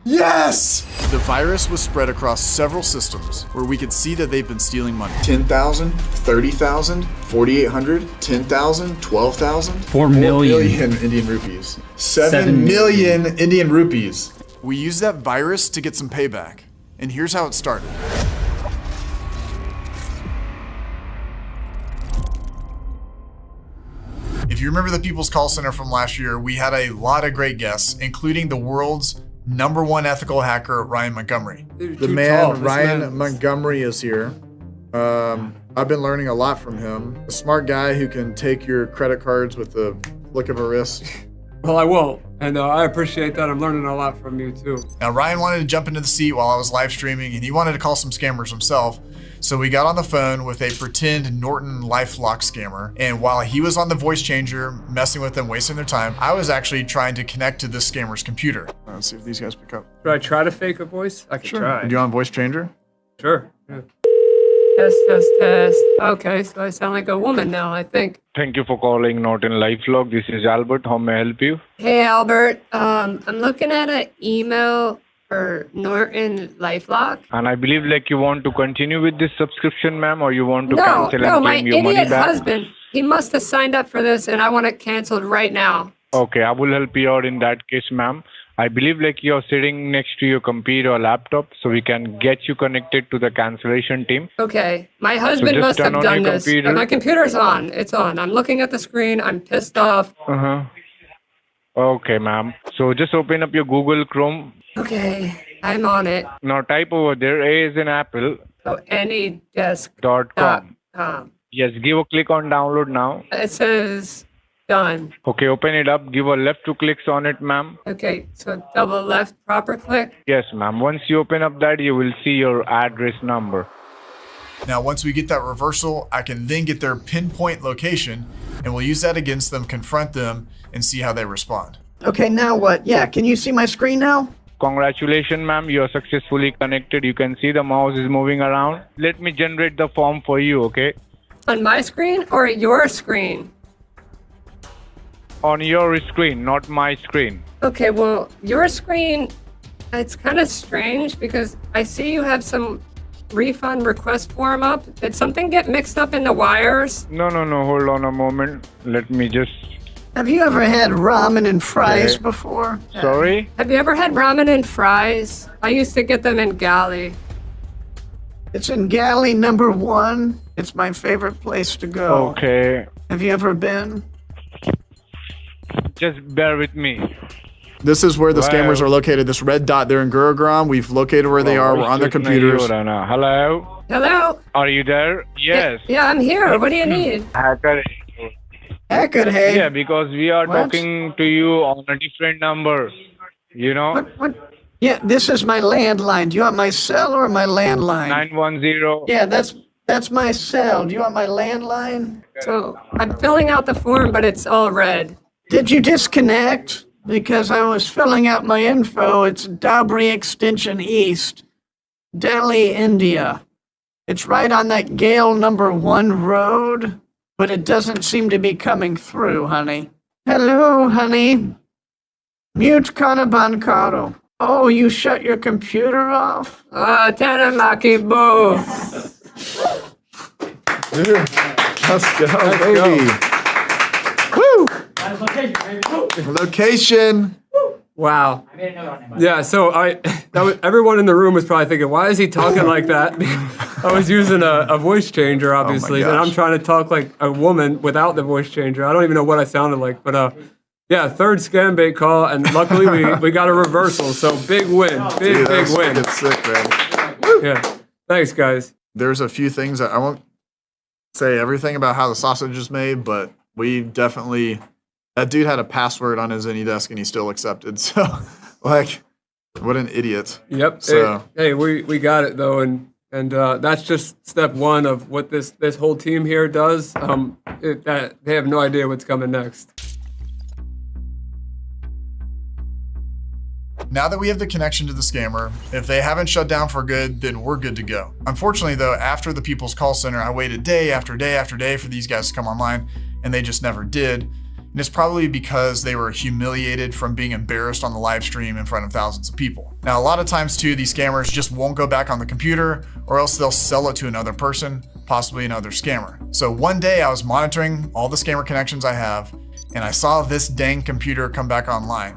Yes! The virus was spread across several systems where we could see that they've been stealing money. 10,000, 30,000, 4,800, 10,000, 12,000. 4 million Indian rupees. 7 million Indian rupees. We used that virus to get some payback. And here's how it started. If you remember the People's Call Center from last year, we had a lot of great guests, including the world's #1 ethical hacker, Ryan Montgomery. The man, Ryan Montgomery, is here. I've been learning a lot from him. A smart guy who can take your credit cards with the flick of a wrist. Well, I won't. And I appreciate that. I'm learning a lot from you, too. Now, Ryan wanted to jump into the seat while I was live streaming, and he wanted to call some scammers himself. So we got on the phone with a pretend Norton LifeLock scammer. And while he was on the voice changer, messing with them, wasting their time, I was actually trying to connect to this scammer's computer. Let's see if these guys pick up. Should I try to fake a voice? I can try. Are you on voice changer? Sure. Yeah. Test. Okay, so I sound like a woman now, I think. Thank you for calling Norton LifeLock. This is Albert. How may I help you? Hey, Albert. I'm looking at an email for Norton LifeLock. And I believe you want to continue with this subscription, ma'am, or you want to cancel and my claim your money idiot back? husband. He must have signed up for this, and I want it canceled right now. Okay, I will help you out in that case, ma'am. I believe you're sitting next to your computer or laptop, so we can get you connected to the cancellation team. Okay, my husband just must have turn on done your this. computer. My computer's on. It's on. I'm looking at the screen. I'm pissed off. Okay, ma'am. So just open up your Google Chrome. Okay, I'm on it. Now type over there, A is in Apple. So anydesk.com. .com. Yes, give a click on download now. It says done. Okay, open it up. Give a left 2 clicks on it, ma'am. Okay, so double left, proper click. Yes, ma'am. Once you open up that, you will see your address number. Now, once we get that reversal, I can then get their pinpoint location, and we'll use that against them, confront them, and see how they respond. Okay, now what? Yeah, can you see my screen now? Congratulations, ma'am. You are successfully connected. You can see the mouse is moving around. Let me generate the form for you, okay? On my screen or your screen? On your screen, not my screen. Okay, well, your screen, it's kind of strange because I see you have some refund request form up. Did something get mixed up in the wires? No. Hold on a moment. Let me just... Have you ever had ramen and fries before? Sorry? Have you ever had ramen and fries? I used to get them in Galley. It's in Galley #1. It's my favorite place to go. Okay. Have you ever been? Just bear with me. This is where the scammers are located. This red dot, they're in Gurugram. We've located where they are. We're on their computers. Hello? Hello? Are you there? Yes. Yeah, I'm here. What do you need? Hacker. Hey. Yeah, because we are talking to you on a different number. You know? What? Yeah, this is my landline. Do you want my cell or my landline? 910. Yeah, that's my cell. Do you want my landline? So I'm filling out the form, but it's all red. Did you disconnect? Because I was filling out my info. It's Dabri Extension East, Delhi, India. It's right on that Gale #1 road, but it doesn't seem to be coming through, honey. Hello, honey. Mute Kanabankaro. Oh, you shut your computer off? Tanamaki boo. Let's go, baby. Woo! Location. Wow. Yeah, so everyone in the room was probably thinking, why is he talking like that? I was using a voice changer, obviously, and I'm trying to talk like a woman without the voice changer. I don't even know what I sounded like, but yeah, third scam bait call, and luckily we got a reversal, so big win. Big win. It's sick, man. Yeah, thanks, guys. There's a few things that I won't say everything about how the sausage is made, but we definitely... That dude had a password on his AnyDesk and he still accepted. So, what an idiot. Yep. So, hey, we got it though, and that's just step one of what this whole team here does. They have no idea what's coming next. now that we have the connection to the scammer, if they haven't shut down for good, then we're good to go. Unfortunately though, after the People's Call Center, I waited day after day after day for these guys to come online, and they just never did. And it's probably because they were humiliated from being embarrassed on the live stream in front of thousands of people. Now, a lot of times too, these scammers just won't go back on the computer, or else they'll sell it to another person, possibly another scammer. So one day I was monitoring all the scammer connections I have, and I saw this dang computer come back online,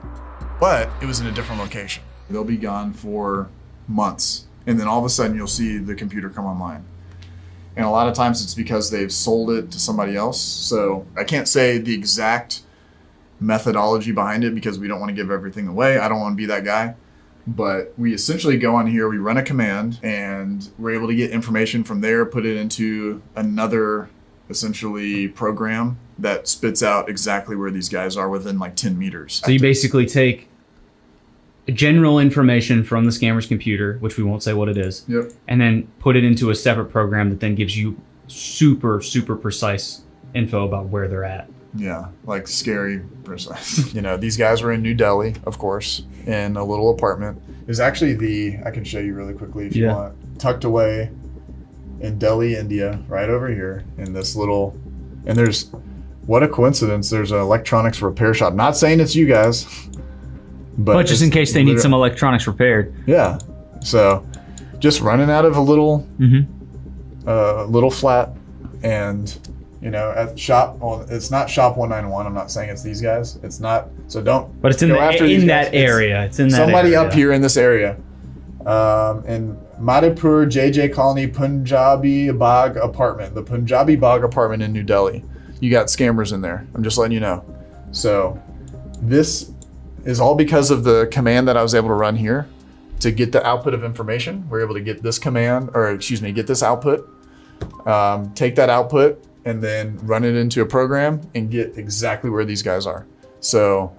but it was in a different location. They'll be gone for months, and then all of a sudden you'll see the computer come online. And a lot of times it's because they've sold it to somebody else. So I can't say the exact methodology behind it because we don't want to give everything away. I don't want to be that guy. But we essentially go on here, we run a command, and we're able to get information from there, put it into another essentially program that spits out exactly where these guys are within like 10 meters. So you basically take general information from the scammer's computer, which we won't say what it is, Yep. and then put it into a separate program that then gives you super precise info about where they're at. Yeah, like scary precise. You know, these guys were in New Delhi, of course, in a little apartment. It was actually I can show you really quickly if you want, tucked away in Delhi, India, right over here in this little, and there's, what a coincidence, there's an electronics repair shop. Not saying it's you guys, but just in case they need some electronics repaired. Yeah, so just running out of a little, little flat, and you know, at shop, well, it's not shop 191. I'm not saying it's these guys. It's not. So don't. But it's in that area. It's in that somebody area. up here in this area, in Madhepur JJ Colony Punjabi Bagh apartment, the Punjabi Bagh apartment in New Delhi. You got scammers in there. I'm just letting you know. So this is all because of the command that I was able to run here to get the output of information. We're able to get this command, or excuse me, get this output, take that output, and then run it into a program and get exactly where these guys are. So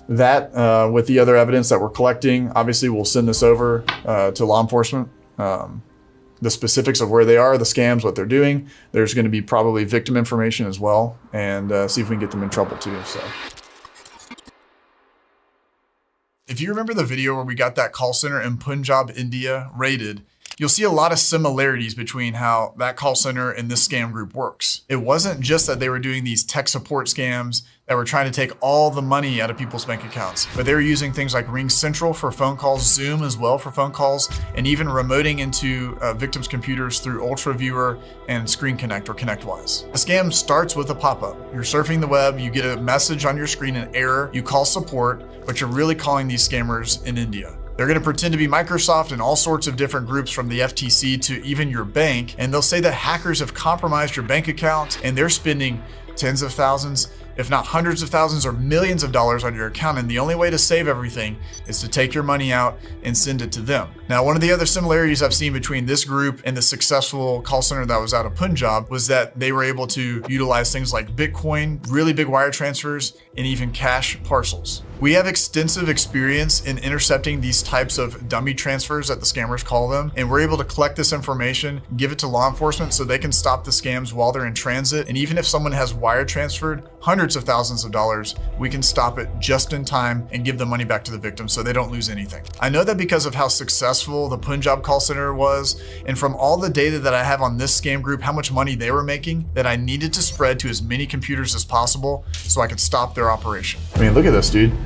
that, with the other evidence that we're collecting, obviously we'll send this over to law enforcement. The specifics of where they are, the scams, what they're doing. There's going to be probably victim information as well, and see if we can get them in trouble too. So. If you remember the video where we got that call center in Punjab, India raided, you'll see a lot of similarities between how that call center and this scam group works. It wasn't just that they were doing these tech support scams that were trying to take all the money out of people's bank accounts, but they were using things like Ring Central for phone calls, Zoom as well for phone calls, and even remoting into victims' computers through Ultra Viewer and Screen Connect or ConnectWise. A scam starts with a pop-up. You're surfing the web, you get a message on your screen, an error, you call support, but you're really calling these scammers in India. They're going to pretend to be Microsoft and all sorts of different groups from the FTC to even your bank, and they'll say that hackers have compromised your bank account and they're spending tens of thousands, if not hundreds of thousands or millions of dollars on your account, and the only way to save everything is to take your money out and send it to them. Now, one of the other similarities I've seen between this group and the successful call center that was out of Punjab was that they were able to utilize things like Bitcoin, really big wire transfers, and even cash parcels. We have extensive experience in intercepting these types of dummy transfers that the scammers call them, and we're able to collect this information, give it to law enforcement so they can stop the scams while they're in transit. And even if someone has wire transferred hundreds of thousands of dollars, we can stop it just in time and give the money back to the victim so they don't lose anything. I know that because of how successful the Punjab call center was, and from all the data that I have on this scam group, how much money they were making, that I needed to spread to as many computers as possible so I could stop their operation. I mean, look at this, dude.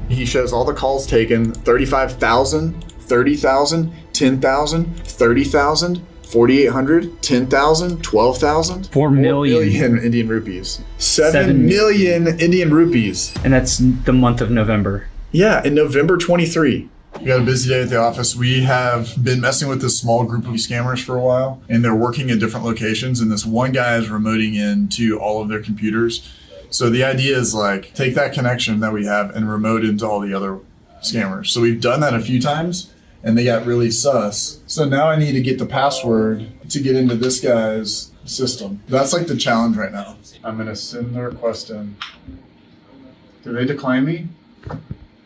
He shows all the calls taken, 35,000, 30,000, 10,000, 30,000, 4,800, 10,000, 12,000. 4 million Indian rupees. 7 million Indian rupees. And that's the month of November. Yeah, in November 23. We got a busy day at the office. We have been messing with this small group of scammers for a while, and they're working in different locations, and this one guy is remoting into all of their computers. So the idea is like, take that connection that we have and remote into all the other scammers. So we've done that a few times and they got really sus. So now I need to get the password to get into this guy's system. That's like the challenge right now. I'm gonna send the request in. Do they decline me?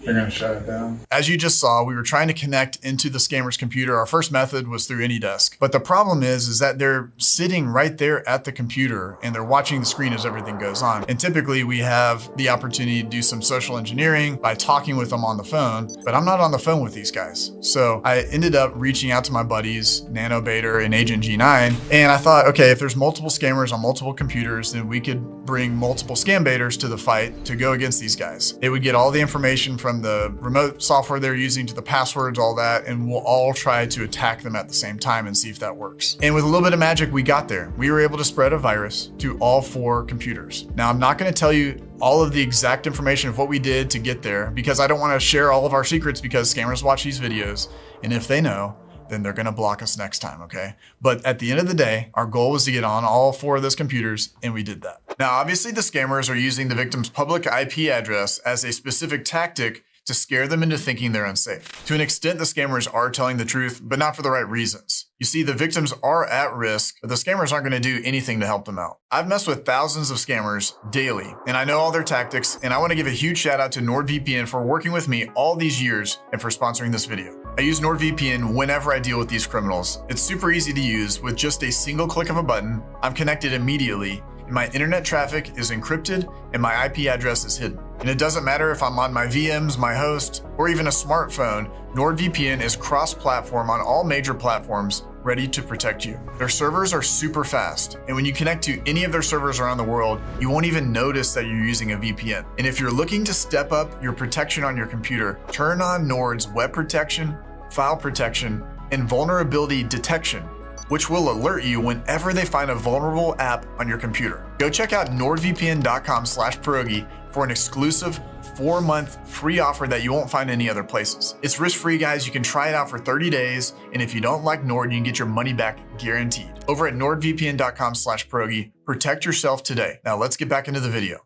They're gonna shut it down. As you just saw, we were trying to connect into the scammer's computer. Our first method was through AnyDesk. But the problem is that they're sitting right there at the computer and they're watching the screen as everything goes on. And typically we have the opportunity to do some social engineering by talking with them on the phone, but I'm not on the phone with these guys. So I ended up reaching out to my buddies, NanoBaiter and Agent G9. And I thought, okay, if there's multiple scammers on multiple computers, then we could bring multiple scam baiters to the fight to go against these guys. It would get all the information from the remote software they're using to the passwords, all that, and we'll all try to attack them at the same time and see if that works. And with a little bit of magic, we got there. We were able to spread a virus to all 4 computers. Now, I'm not going to tell you all of the exact information of what we did to get there because I don't want to share all of our secrets because scammers watch these videos, and if they know, then they're gonna block us next time, okay? But at the end of the day, our goal was to get on all 4 of those computers, and we did that. Now, obviously the scammers are using the victim's public IP address as a specific tactic to scare them into thinking they're unsafe. To an extent, the scammers are telling the truth, but not for the right reasons. You see, the victims are at risk, but the scammers aren't gonna do anything to help them out. I've messed with thousands of scammers daily, and I know all their tactics, and I wanna give a huge shout out to NordVPN for working with me all these years and for sponsoring this video. I use NordVPN whenever I deal with these criminals. It's super easy to use with just a single click of a button. I'm connected immediately, and my internet traffic is encrypted and my IP address is hidden. And it doesn't matter if I'm on my VMs, my host, or even a smartphone, NordVPN is cross-platform on all major platforms, ready to protect you. Their servers are super fast, and when you connect to any of their servers around the world, you won't even notice that you're using a VPN. And if you're looking to step up your protection on your computer, turn on Nord's web protection, file protection, and vulnerability detection, which will alert you whenever they find a vulnerable app on your computer. Go check out nordvpn.com/pierogi for an exclusive 4-month free offer that you won't find any other places. It's risk-free, guys. You can try it out for 30 days, and if you don't like Nord, you can get your money back guaranteed. Over at nordvpn.com/pierogi, protect yourself today. Now let's get back into the video.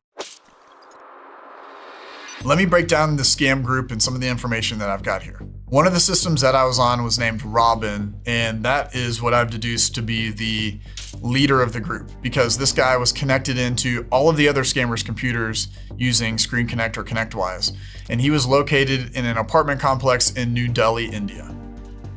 Let me break down the scam group and some of the information that I've got here. One of the systems that I was on was named Robin, and that is what I've deduced to be the leader of the group because this guy was connected into all of the other scammers' computers using Screen Connect or ConnectWise, and he was located in an apartment complex in New Delhi, India.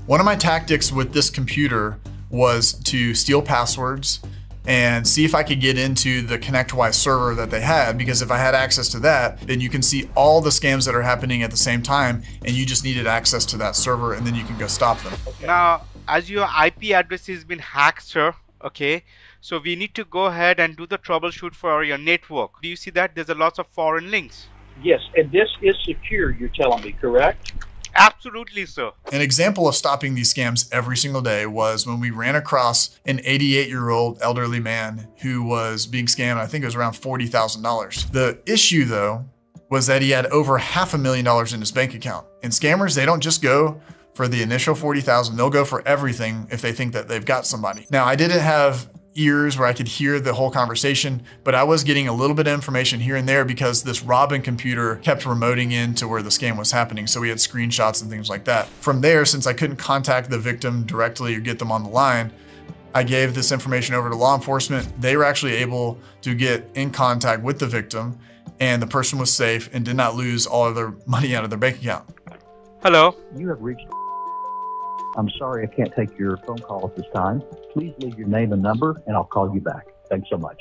One of my tactics with this computer was to steal passwords and see if I could get into the ConnectWise server that they had, because if I had access to that, then you can see all the scams that are happening at the same time, and you just needed access to that server, and then you can go stop them. Now, as your IP address has been hacked, sir, okay, so we need to go ahead and do the troubleshoot for your network. Do you see that there's a lot of foreign links? Yes, and this is secure, you're telling me, correct? Absolutely, sir. An example of stopping these scams every single day was when we ran across an 88-year-old elderly man who was being scammed. I think it was around $40,000. The issue, though, was that he had over $500,000 in his bank account. And scammers, they don't just go for the initial $40,000. They'll go for everything if they think that they've got somebody. Now, I didn't have ears where I could hear the whole conversation, but I was getting a little bit of information here and there because this Robin computer kept remoting in to where the scam was happening. So we had screenshots and things like that. From there, since I couldn't contact the victim directly or get them on the line, I gave this information over to law enforcement. They were actually able to get in contact with the victim, and the person was safe and did not lose all of their money out of their bank account. Hello. You have reached. I'm sorry I can't take your phone call at this time. Please leave your name and number, and I'll call you back. Thanks so much.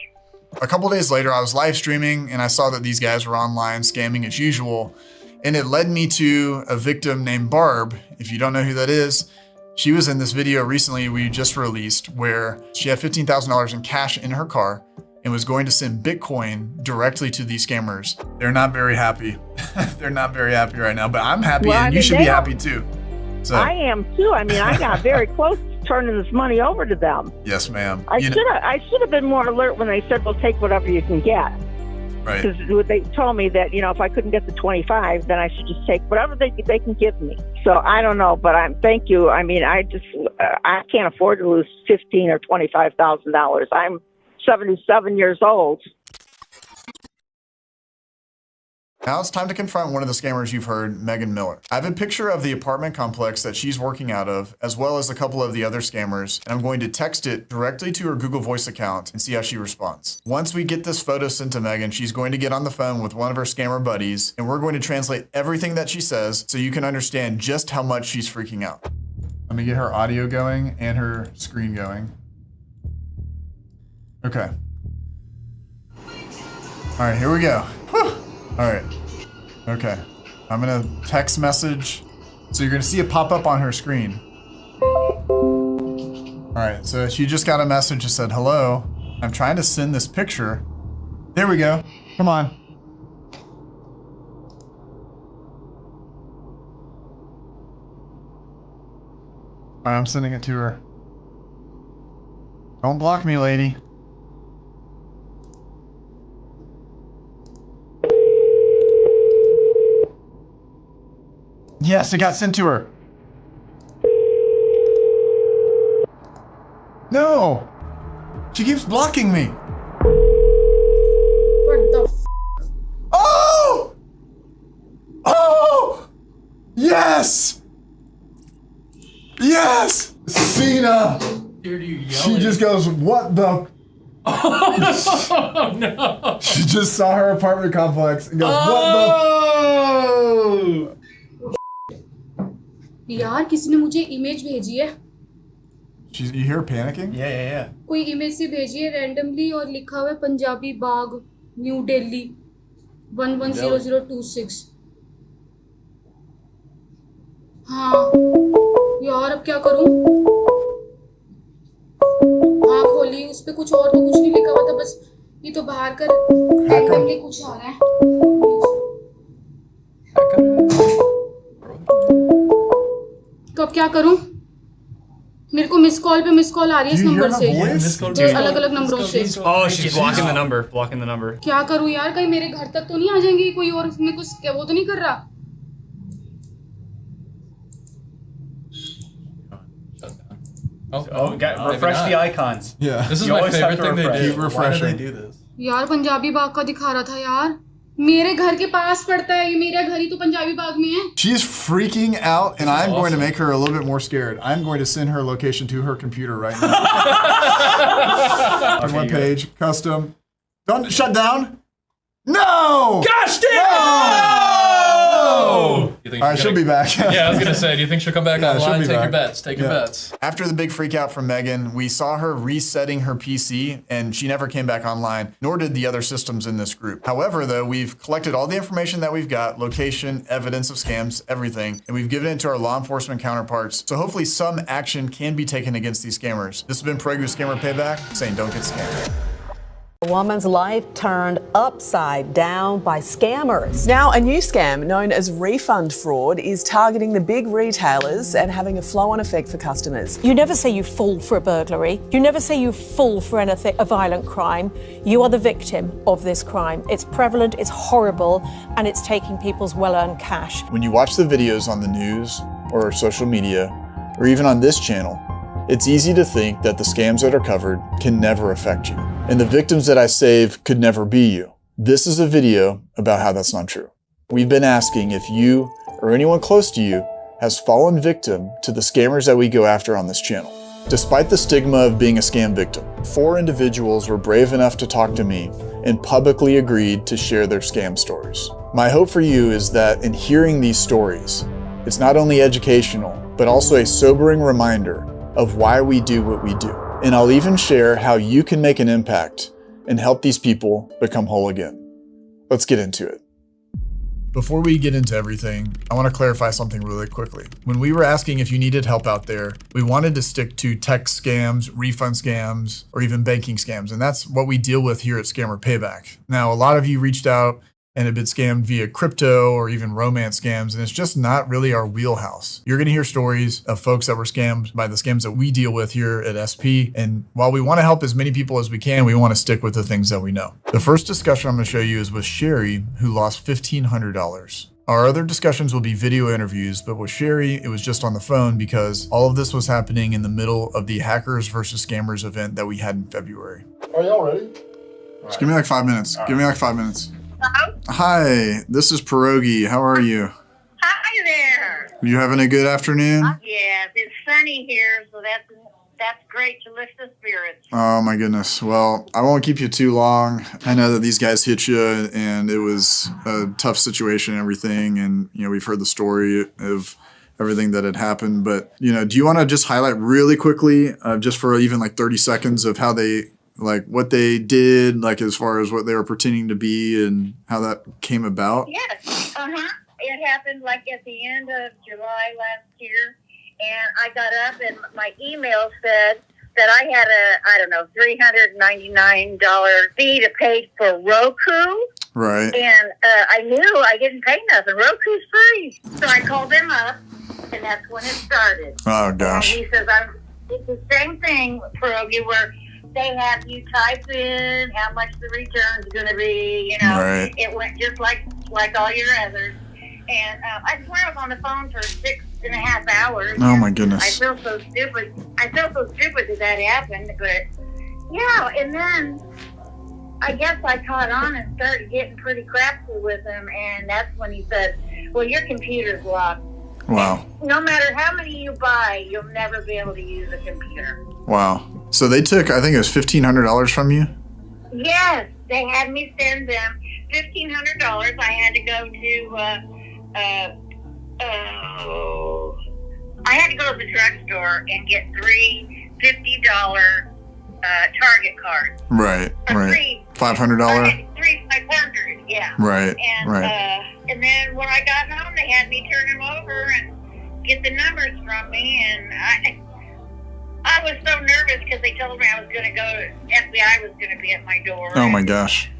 A couple days later, I was live streaming, and I saw that these guys were online scamming as usual, and it led me to a victim named Barb. If you don't know who that is, she was in this video recently we just released where she had $15,000 in cash in her car and was going to send Bitcoin directly to these scammers. They're not very happy. They're not very happy right now, but I'm happy, Well, and I you mean, should they be don't- happy too. So, I am too. I mean, I got very close to turning this money over to them. yes, ma'am. I should have been more alert when they said, "Well, take whatever you can get." Right. Because they told me that if I couldn't get the 25, then I should just take whatever they can give me. So I don't know, but thank you. I mean, I can't afford to lose $15,000 or $25,000. I'm 77 years old. Now it's time to confront one of the scammers you've heard, Megan Miller. I have a picture of the apartment complex that she's working out of, as well as a couple of the other scammers, and I'm going to text it directly to her Google Voice account and see how she responds. Once we get this photo sent to Megan, she's going to get on the phone with one of her scammer buddies, and we're going to translate everything that she says so you can understand just how much she's freaking out. Let me get her audio going and her screen going. Okay. All right, here we go. Whew. All right. Okay. I'm gonna text message. So you're gonna see it pop up on her screen. All right. So she just got a message that said, "Hello, I'm trying to send this picture There we go. Come on. All right, I'm sending it to her. Don't block me, lady. Yes, it got sent to her. No! She keeps blocking me. What the f? Oh! Oh! Yes! Yes! Cena! Dude, you She just goes, what the? Oh no! She just saw her apartment complex and goes, what the? यार किसी ने मुझे image भेजी है. You hear her panicking? Yeah. कोई image से भेजी है रैंडमली और लिखा हुआ है पंजाबी बाग न्यू दिल्ली 110026. हाँ यार अब क्या करूं? हाँ खोली उस पे कुछ और तो कुछ नहीं लिखा हुआ था बस ये तो बाहर कर रैंडमली कुछ आ रहा है. तो अब क्या करूं? मेरे को मिस कॉल आ रही है इस नंबर से अलग-अलग नंबरों से. Oh, she's blocking the number. क्या करूं यार कहीं मेरे घर तक तो नहीं आ जाएंगे कोई और मेरे को वो तो नहीं कर रहा. Refresh the icons. Yeah. This is my favorite thing they do. Keep refreshing. Why do they do this? यार पंजाबी बाग का दिखा रहा था यार. मेरे घर के पास पड़ता है ये मेरा घर ही तो पंजाबी बाग में है. She's freaking out and I'm going to make her a little bit more scared. I'm going to send her location to her computer right now. One page, custom. Don't shut down. No! Gosh damn! No! You think All right, she'll be back. Yeah, I was gonna say, do you think she'll come back online? Take Your bets. Take your bets. After the big freak out from Megan, we saw her resetting her PC and she never came back online, nor did the other systems in this group. However, though, we've collected all the information that we've got, location, evidence of scams, everything, and we've given it to our law enforcement counterparts. So hopefully some action can be taken against these scammers. This has been Pregu Scammer Payback, saying don't get scammed. A woman's life turned upside down by scammers. Now, a new scam known as refund fraud is targeting the big retailers and having a flow-on effect for customers. You never say you fall for a burglary. You never say you fall for anything, a violent crime. You are the victim of this crime. It's prevalent, it's horrible, and it's taking people's well-earned cash. When you watch the videos on the news or social media, or even on this channel, it's easy to think that the scams that are covered can never affect you, and the victims that I save could never be you. This is a video about how that's not true. We've been asking if you or anyone close to you has fallen victim to the scammers that we go after on this channel. Despite the stigma of being a scam victim, 4 individuals were brave enough to talk to me and publicly agreed to share their scam stories. My hope for you is that in hearing these stories, it's not only educational, but also a sobering reminder of why we do what we do. And I'll even share how you can make an impact and help these people become whole again. Let's get into it. Before we get into everything, I want to clarify something really quickly. When we were asking if you needed help out there, we wanted to stick to text scams, refund scams, or even banking scams. And that's what we deal with here at Scammer Payback. Now, a lot of you reached out and have been scammed via crypto or even romance scams, and it's just not really our wheelhouse. You're gonna hear stories of folks that were scammed by the scams that we deal with here at SP, and while we wanna help as many people as we can, we wanna stick with the things that we know. The first discussion I'm gonna show you is with Sherry, who lost $1,500. Our other discussions will be video interviews, but with Sherry, it was just on the phone because all of this was happening in the middle of the Hackers versus Scammers event that we had in February. Are y'all ready? Just give me like 5 minutes. Give me like 5 minutes. Hello? Hi, this is Pierogi. How are you? Hi there. You having a good afternoon? Yes, it's sunny here, so that's great to lift the spirits. Oh my goodness. Well, I won't keep you too long. I know that these guys hit you and it was a tough situation and everything. And, you know, we've heard the story of everything that had happened. But, you know, do you want to just highlight really quickly, just for even like 30 seconds of how they, like what they did, like as far as what they were pretending to be and how that came about? Yes. It happened like at the end of July last year. And I got up and my email said, that I had $399 fee to pay for Roku. Right. And I knew I didn't pay nothing. Roku's free. So I called them up, and that's when it started. Oh, gosh. And he says, it's the same thing, Pierogi, where they have you type in how much the return's going to be. You know, right. It went just like all your others. And I swear I was on the phone for 6.5 hours. Oh, my goodness. I feel so stupid. that happened. But, yeah, and then I guess I caught on and started getting pretty crafty with him. And that's when he said, well, your computer's locked. Wow. And no matter how many you buy, you'll never be able to use a computer. Wow. So they took, I think it was $1,500 from you? Yes. They had me send them $1,500. I had to go to, I had to go to the drugstore and get three $50 Target cards. Right, right. $500? Three $500, yeah. Right, and, right. And then when I got home, they had me turn them over and get the numbers from me, and I was so nervous because they told me I was going to go, FBI was going to be at my door. Oh my gosh.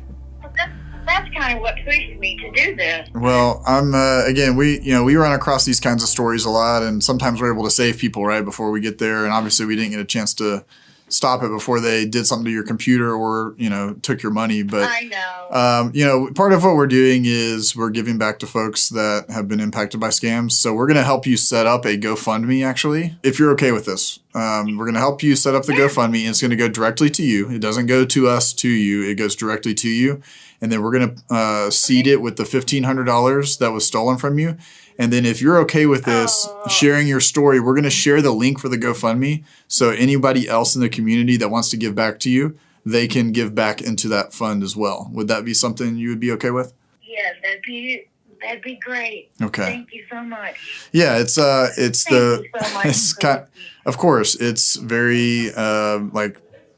That's kind of what pushed me to do this. Well, I'm again, we run across these kinds of stories a lot, and sometimes we're able to save people right before we get there, and obviously we didn't get a chance to stop it before they did something to your computer or, took your money. But I know. Part of what we're doing is we're giving back to folks that have been impacted by scams. So we're going to help you set up a GoFundMe, actually, if you're okay with this. We're going to help you set up the GoFundMe, and it's going to go directly to you. It doesn't go to us, to you. It goes directly to you. And then we're going to seed it with the $1,500 that was stolen from you. And then if you're okay with this, sharing your story, we're going to share the link for the GoFundMe. So anybody else in the community that wants to give back to you, they can give back into that fund as well. Would that be something you would be okay with? Yes, that'd be great. Okay. Thank you so much. Yeah, it's Thank you so much, it's of course, it's very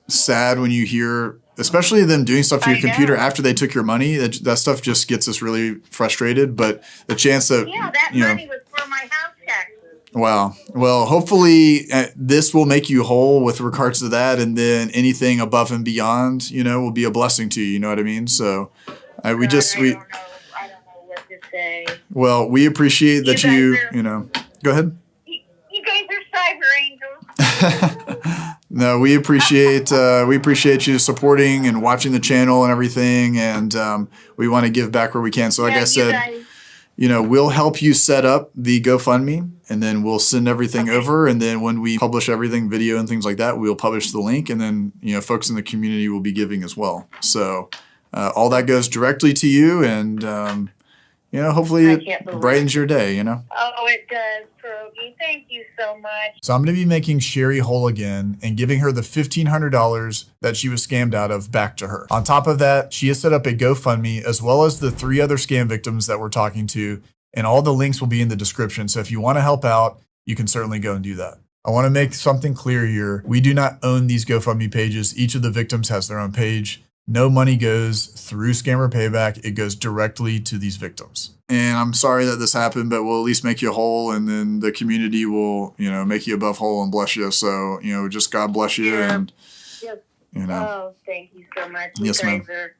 sad when you hear, especially them doing stuff to your computer after they took your money. That stuff just gets us really frustrated. But the chance that money was for my house taxes. Wow. Well, hopefully this will make you whole with regards to that, and then anything above and beyond, will be a blessing to you. You know what I mean? So, I don't know what to say. Well, we appreciate that you go ahead. You guys are cyber angels. No, we appreciate you supporting and watching the channel and everything, and we want to give back where we can. So, like I said, we'll help you set up the GoFundMe, and then we'll send everything over, and then when we publish everything, video and things like that, we'll publish the link, and then folks in the community will be giving as well. So all that goes directly to you, and hopefully it brightens your day. Oh, it does, Pierogi. Thank you so much. So I'm going to be making Sherry whole again and giving her the $1,500 that she was scammed out of back to her. On top of that, she has set up a GoFundMe as well as the 3 other scam victims that we're talking to, and all the links will be in the description. So if you want to help out, you can certainly go and do that. I want to make something clear here. We do not own these GoFundMe pages. Each of the victims has their own page. No money goes through Scammer Payback. It goes directly to these victims. And I'm sorry that this happened, but we'll at least make you whole, and then the community will, make you above whole and bless you. So, just God bless you. Yeah. And, Oh, thank you so much. Yes, you ma'am. guys are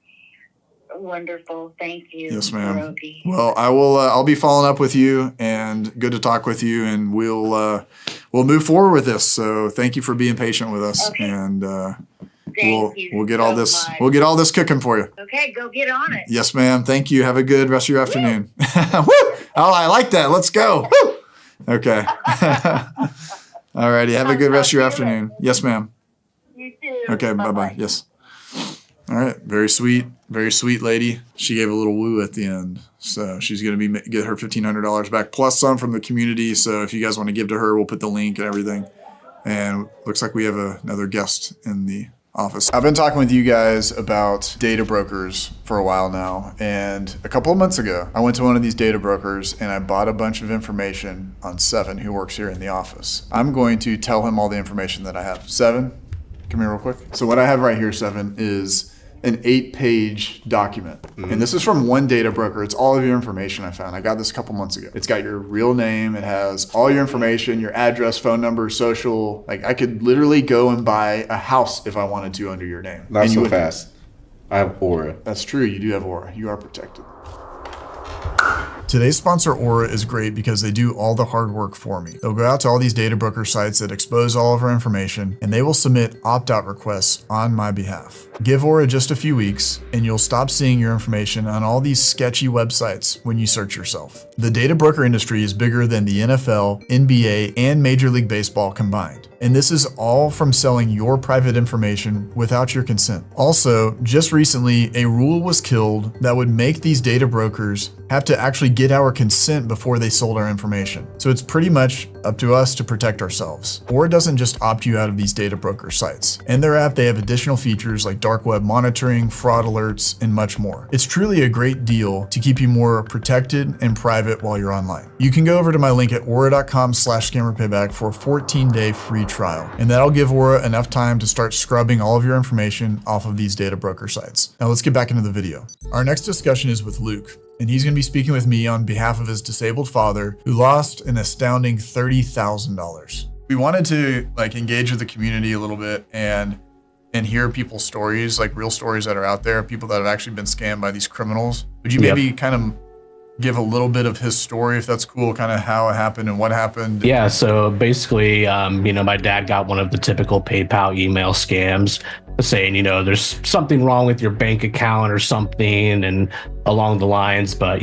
wonderful. Thank you. Yes, ma'am. Pierogi. Well, I'll be following up with you, and good to talk with you, and we'll move forward with this. So thank you for being patient with us. Okay. And, Thank you we'll get so all this much. we'll get all this cooking for you. Okay, go get on it. Yes, ma'am. Thank you. Have a good rest of your afternoon. Woo! Oh, I like that. Let's go. Woo! Okay. All righty. Have a good rest of your afternoon. Yes, ma'am. You too. Okay. Bye-bye. Yes. All right. Very sweet lady. She gave a little woo at the end. So she's going to get her $1,500 back plus some from the community. So if you guys want to give to her, we'll put the link and everything. And looks like we have another guest in the office. I've been talking with you guys about data brokers for a while now, and a couple of months ago I went to one of these data brokers and I bought a bunch of information on Seven, who works here in the office. I'm going to tell him all the information that I have. Seven, come here real quick. So what I have right here, Seven, is an 8-page document. And this is from one data broker. It's all of your information I found. I got this a couple months ago. It's got your real name. It has all your information, your address, phone number, social. Like I could literally go and buy a house if I wanted to under your name. Not so fast. I have Aura. That's true. You do have Aura. You are protected. Today's sponsor, Aura, is great because they do all the hard work for me. They'll go out to all these data broker sites that expose all of our information, and they will submit opt-out requests on my behalf. Give Aura just a few weeks, and you'll stop seeing your information on all these sketchy websites when you search yourself. The data broker industry is bigger than the NFL, NBA, and Major League Baseball combined. And this is all from selling your private information without your consent. Also, just recently, a rule was killed that would make these data brokers have to actually get our consent before they sold our information. So it's pretty much up to us to protect ourselves. Or it doesn't just opt you out of these data broker sites. In their app, they have additional features like dark web monitoring, fraud alerts, and much more. It's truly a great deal to keep you more protected and private while you're online. You can go over to my link at aura.com/scammerpayback for a 14-day free trial. And that'll give Aura enough time to start scrubbing all of your information off of these data broker sites. Now let's get back into the video. Our next discussion is with Luke, and he's going to be speaking with me on behalf of his disabled father who lost an astounding $30,000. We wanted to engage with the community a little bit and hear people's stories, like real stories that are out there, people that have actually been scammed by these criminals. Would you maybe kind of give a little bit of his story, if that's cool, kind of how it happened and what happened? Yeah, so basically, my dad got one of the typical PayPal email scams saying, there's something wrong with your bank account or something and along the lines, but,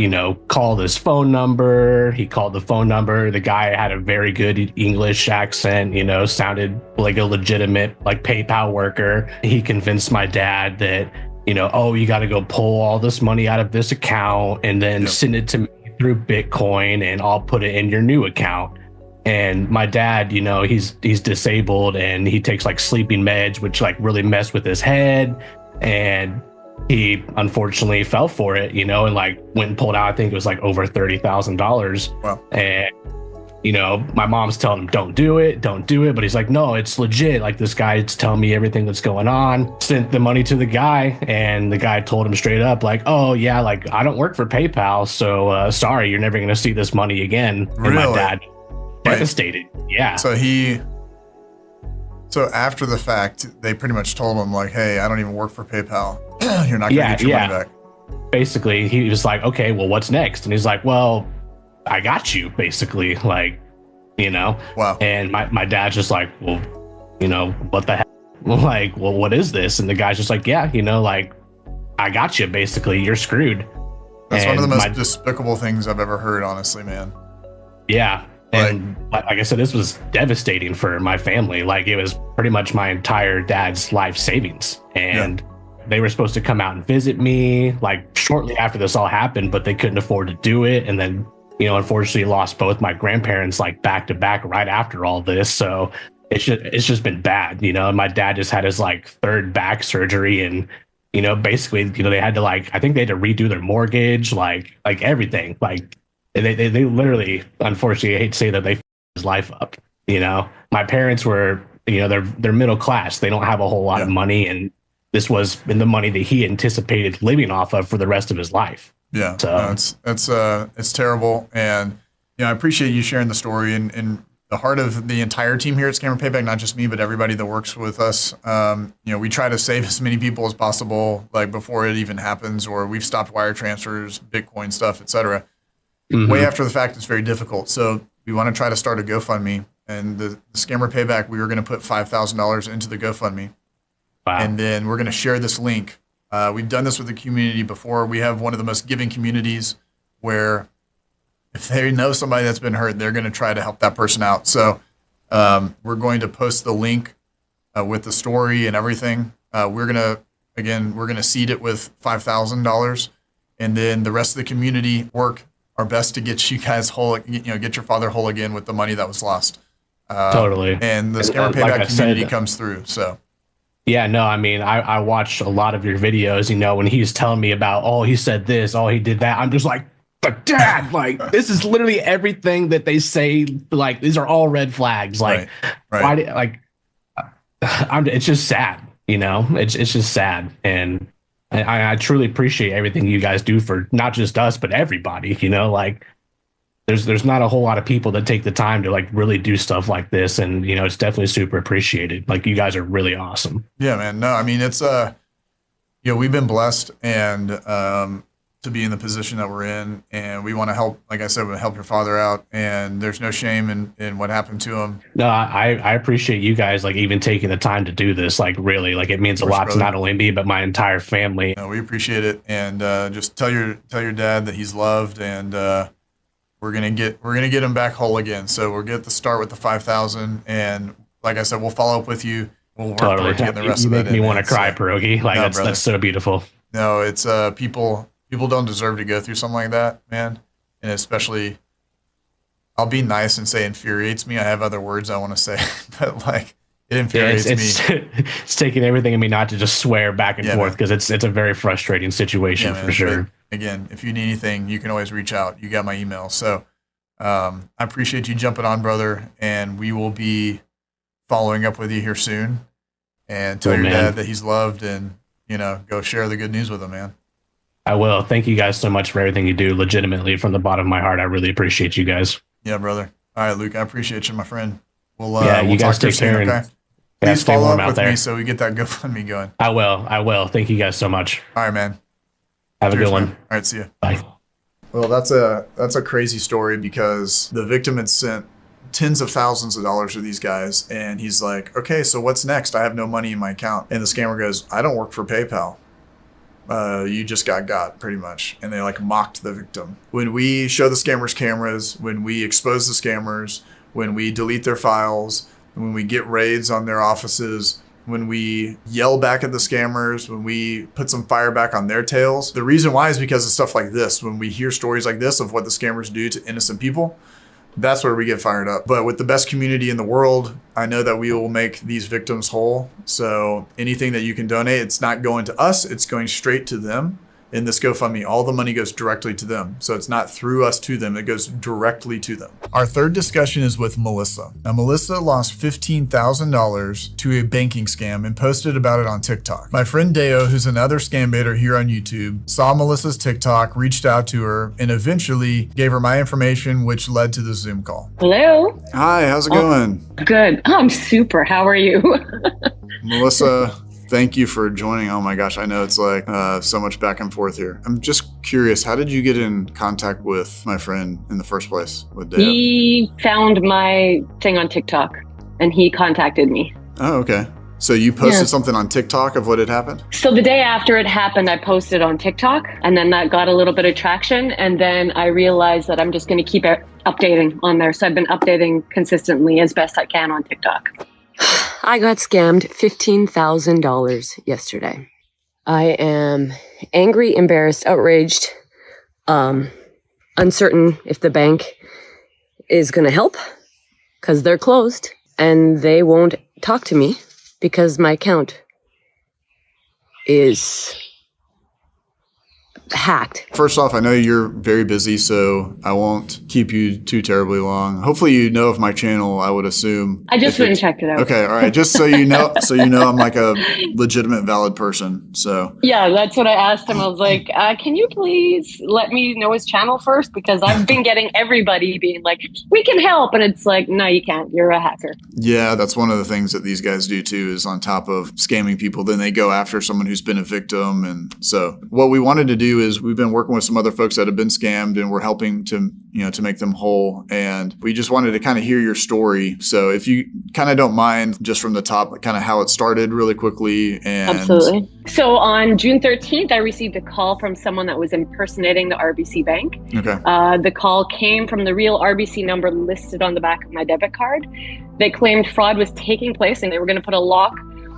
call this phone number. He called the phone number. The guy had a very good English accent, sounded like a legitimate PayPal worker. He convinced my dad that, you got to go pull all this money out of this account and then send it to me through Bitcoin and I'll put it in your new account. And my dad, he's disabled and he takes sleeping meds, which really mess with his head. And he unfortunately fell for it, and went and pulled out, I think it was over $30,000. Wow. And my mom's telling him, don't do it. But he's like, no, it's legit. This guy's telling me everything that's going on. Sent the money to the guy and the guy told him straight up, oh yeah, I don't work for PayPal. So sorry, you're never going to see this money again. Really? And my dad devastated. Yeah. So after the fact, they pretty much told him hey, I don't even work for PayPal. You're not going to get your money back. Basically, he was like, okay, well, what's next? And he's like, well, I got you, basically, Wow. And my dad's just like, well, what the heck? Well, what is this? And the guy's just like, yeah, I got you, basically, you're screwed. That's one of the most despicable things I've ever heard, honestly, man. Yeah. And like I said, this was devastating for my family. It was pretty much my entire dad's life savings. And they were supposed to come out and visit me shortly after this all happened, but they couldn't afford to do it. And then, unfortunately lost both my grandparents back to back right after all this. So it's just been bad, and my dad just had his third back surgery and, basically, they had to I think they had to redo their mortgage, everything. They literally, unfortunately, I hate to say that, they f***ed his life up. My parents were, they're middle class. They don't have a whole lot of money, and this was the money that he anticipated living off of for the rest of his life. Yeah, so it's terrible, and I appreciate you sharing the story and the heart of the entire team here at Scammer Payback, not just me, but everybody that works with us. We try to save as many people as possible, before it even happens, or we've stopped wire transfers, Bitcoin stuff, etc. Way after the fact, it's very difficult. So we want to try to start a GoFundMe, and the Scammer Payback, we were going to put $5,000 into the GoFundMe. Wow. And then we're going to share this link. We've done this with the community before. We have one of the most giving communities where if they know somebody that's been hurt, they're going to try to help that person out. So we're going to post the link with the story and everything. We're going to seed it with $5,000, and then the rest of the community work our best to get you guys whole, get your father whole again with the money that was lost. Totally. And the Scammer Payback community comes through. So. Yeah, no, I watched a lot of your videos, when he's telling me about, he said this, he did that. I'm just like, but Dad, this is literally everything that they say. These are all red flags. Right. Why did, it's just sad, it's just sad. And I truly appreciate everything you guys do for not just us, but everybody, you know, like there's not a whole lot of people that take the time to like really do stuff like this. And, you know, it's definitely super appreciated. Like you guys are really awesome. Yeah, man. No, I mean, it's, you know, we've been blessed and, to be in the position that we're in, and we want to help, like I said, we help your father out, and there's no shame in what happened to him. No, I appreciate you guys like even taking the time to do this. Like really, like it means a lot to not only me but my entire family. No, we appreciate it, and just tell your dad that he's loved, and we're gonna get him back whole again. So we'll get the start with the 5,000, and like I said, we'll follow up with you. We'll work Totally. to get the rest You of that make me in, want to man. cry, So- Pierogi. Like No, that's so beautiful. No, it's people don't deserve to go through something like that, man. And especially, I'll be nice and say infuriates me. I have other words I want to say, but like it infuriates me. It's taking everything in me not to just swear back and forth because it's a very frustrating situation man, for sure. but again, if you need anything, you can always reach out. You got my email. So I appreciate you jumping on, brother, and we will be following up with you here soon. And tell your dad that he's loved, and you know, go share the good news with him, man. I will. Thank you guys so much for everything you do. Legitimately, from the bottom of my heart, I really appreciate you guys. Yeah, brother. All right, Luke, I appreciate you, my friend. We'll you guys talk to you take care soon, and okay? yeah, Please stay follow warm up out with there. me so we get that GoFundMe going. I will. Thank you guys so much. All right, man. Have a Cheers, good one. man. All right, see you. Bye. Well, that's a crazy story because the victim had sent tens of thousands of dollars to these guys, and he's like, okay, so what's next? I have no money in my account. And the scammer goes, I don't work for PayPal. You just got pretty much. And they like mocked the victim. When we show the scammers cameras, when we expose the scammers, when we delete their files, when we get raids on their offices, when we yell back at the scammers, when we put some fire back on their tails, the reason why is because of stuff like this. When we hear stories like this of what the scammers do to innocent people, that's where we get fired up. But with the best community in the world, I know that we will make these victims whole. So anything that you can donate, it's not going to us, it's going straight to them. In this GoFundMe, all the money goes directly to them. So it's not through us to them, it goes directly to them. Our third discussion is with Melissa. Now, Melissa lost $15,000 to a banking scam and posted about it on TikTok. My friend Deo, who's another scam baiter here on YouTube, saw Melissa's TikTok, reached out to her, and eventually gave her my information, which led to the Zoom call. Hello. Hi, how's it going? Good. I'm super. How are you? Melissa, thank you for joining. Oh my gosh, I know it's like so much back and forth here. I'm just curious, how did you get in contact with my friend in the first place, with Dale? He found my thing on TikTok and he contacted me. Oh, okay. So you posted something on TikTok of what had happened? So the day after it happened, I posted on TikTok and then that got a little bit of traction. And then I realized that I'm just going to keep updating on there. So I've been updating consistently as best I can on TikTok. I got scammed $15,000 yesterday. I am angry, embarrassed, outraged, uncertain if the bank is going to help because they're closed and they won't talk to me because my account is hacked. First off, I know you're very busy, so I won't keep you too terribly long. Hopefully you know of my channel, I would assume. I just went and checked it out. Okay, all right. Just so you know, I'm like a legitimate, valid person. So yeah, that's what I asked him. I was like, can you please let me know his channel first? Because I've been getting everybody being like, we can help. And it's like, no, you can't. You're a hacker. Yeah, that's one of the things that these guys do too, is on top of scamming people, then they go after someone who's been a victim. And so what we wanted to do is we've been working with some other folks that have been scammed and we're helping to make them whole. And we just wanted to kind of hear your story. So if you kind of don't mind, just from the top, kind of how it started really quickly. And absolutely. So on June 13th, I received a call from someone that was impersonating the RBC bank. Okay. The call came from the real RBC number listed on the back of my debit card. They claimed fraud was taking place and they were going to put a lock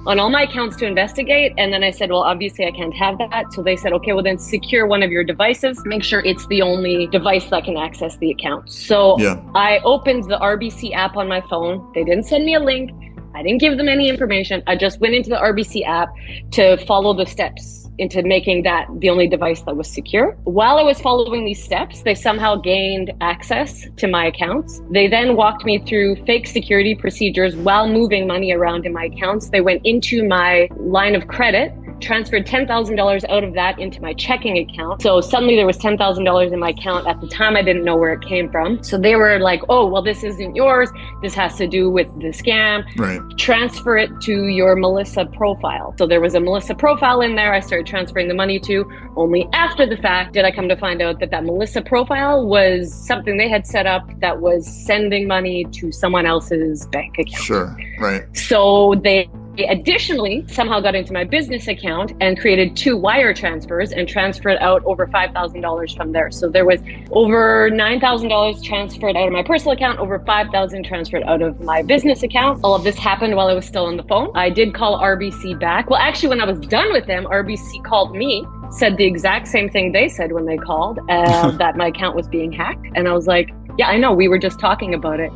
on all my accounts to investigate. And then I said, well, obviously I can't have that. So they said, okay, well then secure one of your devices. Make sure it's the only device that can access the account. So I opened the RBC app on my phone. They didn't send me a link. I didn't give them any information. I just went into the RBC app to follow the steps into making that the only device that was secure. While I was following these steps, they somehow gained access to my accounts. They then walked me through fake security procedures while moving money around in my accounts. They went into my line of credit transferred $10,000 out of that into my checking account. So suddenly there was $10,000 in my account. At the time, I didn't know where it came from. So they were like, oh, well, this isn't yours. This has to do with the scam. Right. Transfer it to your Melissa profile. So there was a Melissa profile in there. I started transferring the money to. Only after the fact did I come to find out that that Melissa profile was something they had set up that was sending money to someone else's bank account. Sure. Right. So they additionally somehow got into my business account and created 2 wire transfers and transferred out over $5,000 from there. So there was over $9,000 transferred out of my personal account, over $5,000 transferred out of my business account. All of this happened while I was still on the phone. I did call RBC back. Well, actually, when I was done with them, RBC called me, said the exact same thing they said when they called, that my account was being hacked. And I was like, yeah, I know, we were just talking about it.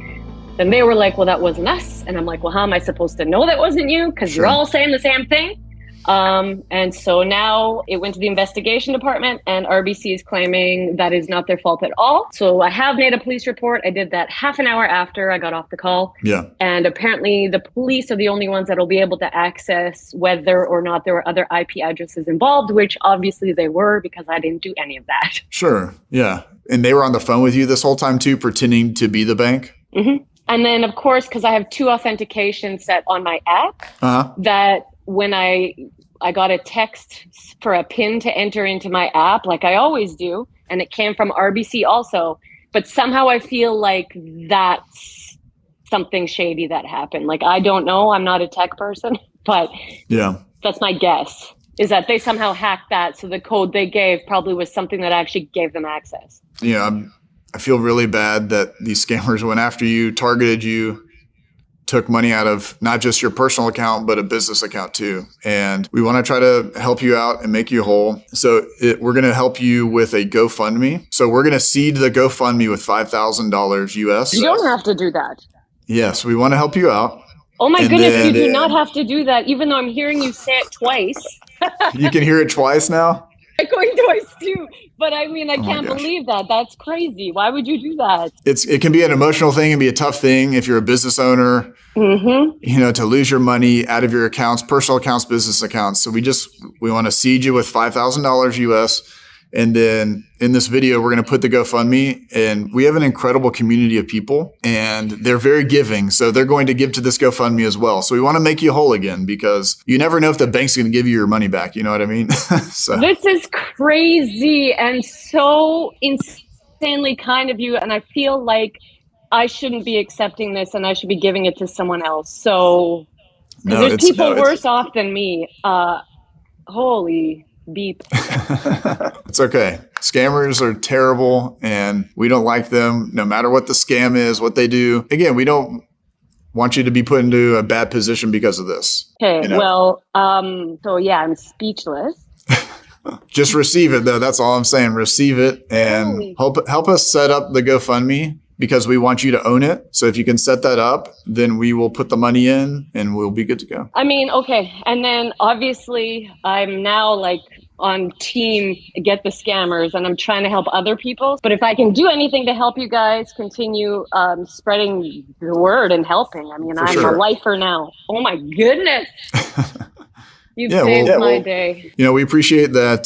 Then they were like, well, that wasn't us. And I'm like, well, how am I supposed to know that wasn't you? Because you're all saying the same thing. And so now it went to the investigation department, and RBC is claiming that is not their fault at all. So I have made a police report. I did that half an hour after I got off the call. Yeah. And apparently the police are the only ones that will be able to access whether or not there were other IP addresses involved, which obviously they were, because I didn't do any of that. Sure. Yeah. And they were on the phone with you this whole time too, pretending to be the bank? Mm-hmm. And then, of course, because I have 2 authentications set on my app, that when I got a text for a PIN to enter into my app, like I always do, and it came from RBC also. But somehow I feel like that's something shady that happened. Like, I don't know. I'm not a tech person, but yeah, that's my guess, is that they somehow hacked that. So the code they gave probably was something that actually gave them access. Yeah. I feel really bad that these scammers went after you, targeted you, took money out of not just your personal account, but a business account too. And we want to try to help you out and make you whole. So we're going to help you with a GoFundMe. So we're going to seed the GoFundMe with $5,000 US. You don't have to do that. Yes, we want to help you out. Oh my goodness, you do not have to do that, even though I'm hearing you say it twice. You can hear it twice now? I'm going twice too. But I mean, I can't believe that. That's crazy. Why would you do that? It can be an emotional thing and be a tough thing if you're a business owner, to lose your money out of your accounts, personal accounts, business accounts. So we want to seed you with $5,000 US. And then in this video, we're going to put the GoFundMe, and we have an incredible community of people, and they're very giving. So they're going to give to this GoFundMe as well. So we want to make you whole again, because you never know if the bank's going to give you your money back. You know what I mean? So this is crazy and so insanely kind of you. And I feel like I shouldn't be accepting this, and I should be giving it to someone else. So there's people worse off than me. Holy beep. It's okay. Scammers are terrible, and we don't like them no matter what the scam is, what they do. Again, we don't want you to be put into a bad position because of this. Okay, well, so yeah, I'm speechless. Just receive it, though. That's all I'm saying. Receive it and help us set up the GoFundMe, because we want you to own it. So if you can set that up, then we will put the money in and we'll be good to go. I mean, okay. And then obviously I'm now like on team Get the Scammers, and I'm trying to help other people. But if I can do anything to help you guys continue spreading the word and helping, I mean, I'm a lifer now. Oh my goodness. You've saved my day. We appreciate that